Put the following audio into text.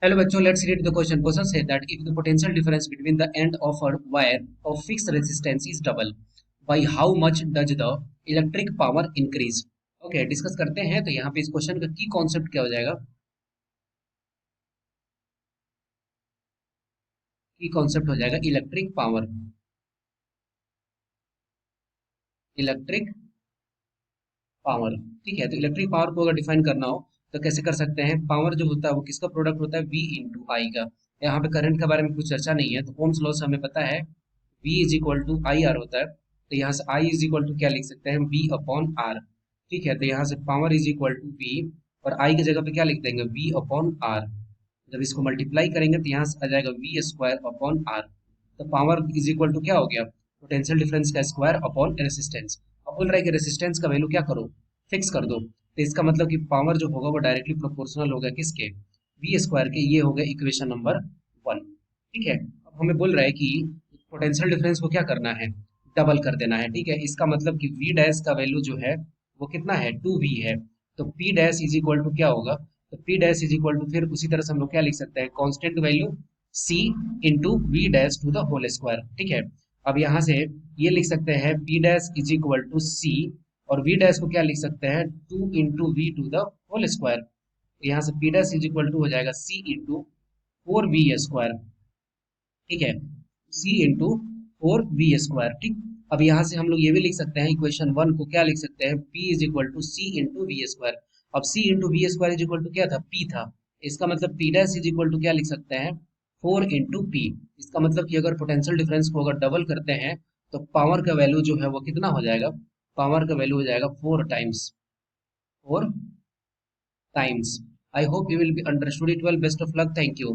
Hello बच्चों, let's read the question. Question says that if the potential difference between the end of a wire of fixed resistance is double, by how much does the electric power increase? Okay, discuss करते हैं। तो यहाँ पे इस question का की concept क्या हो जाएगा? की कॉन्सेप्ट हो जाएगा इलेक्ट्रिक पावर। इलेक्ट्रिक पावर, ठीक है। तो इलेक्ट्रिक पावर को अगर डिफाइन करना हो तो कैसे कर सकते हैं? पावर जो होता है वो किसका प्रोडक्ट होता है? V इंटू आई का। यहाँ पे करंट के बारे में कुछ चर्चा नहीं है, तो ओम्स लॉ से हमें पता है V is equal to I R होता है। तो यहाँ से I इज इक्वल टू क्या लिख सकते हैं? V upon R. ठीक है, तो यहाँ से power is equal to V और I की जगह पे क्या लिख देंगे? V upon R. जब इसको मल्टीप्लाई करेंगे तो यहाँ से आ जाएगा V स्क्वायर अपॉन आर। तो पावर इज इक्वल टू क्या हो गया? पोटेंशियल डिफरेंस का स्क्वायर अपॉन रेसिस्टेंस। अब बोल रहा है कि रेसिस्टेंस का वैल्यू क्या करो? फिक्स कर दो। तो इसका मतलब कि पावर जो होगा वो डायरेक्टली प्रोपोर्शनल होगा किसके? V स्क्वायर के। ये हो गया इक्वेशन नंबर 1। ठीक है, अब हमें बोल रहा है कि पोटेंशियल डिफरेंस को क्या करना है? डबल कर देना है। ठीक है, इसका मतलब कि V डैश का वैल्यू जो है वो कितना है? 2V है। तो P dash is equal to क्या होगा? तो P dash is equal to फिर उसी तरह से हम लोग क्या लिख सकते हैं? Constant value C into V dash to the whole square. ठीक है, अब यहाँ से ये लिख सकते हैं P dash is equal to C और V डैश को क्या लिख सकते हैं? 2 into V to the whole square. यहाँ से P dash is equal to हो जाएगा C इंटू 4V स्क्वायर। ठीक है, C इंटू 4V स्क्वायर। ठीक, अब यहाँ से हम लोग ये भी लिख सकते हैं, इक्वेशन 1 को क्या लिख सकते हैं? P is equal to C into V square. अब C into V square is equal to क्या था? P था। इसका मतलब P dash is equal to क्या लिख सकते हैं? 4 इंटू पी। इसका मतलब कि अगर पोटेंशियल डिफरेंस को अगर डबल करते हैं तो पावर का वैल्यू जो है वो कितना हो जाएगा? पावर का वैल्यू हो जाएगा 4 times. 4 times. I hope you will be understood it well. Best of luck, thank you.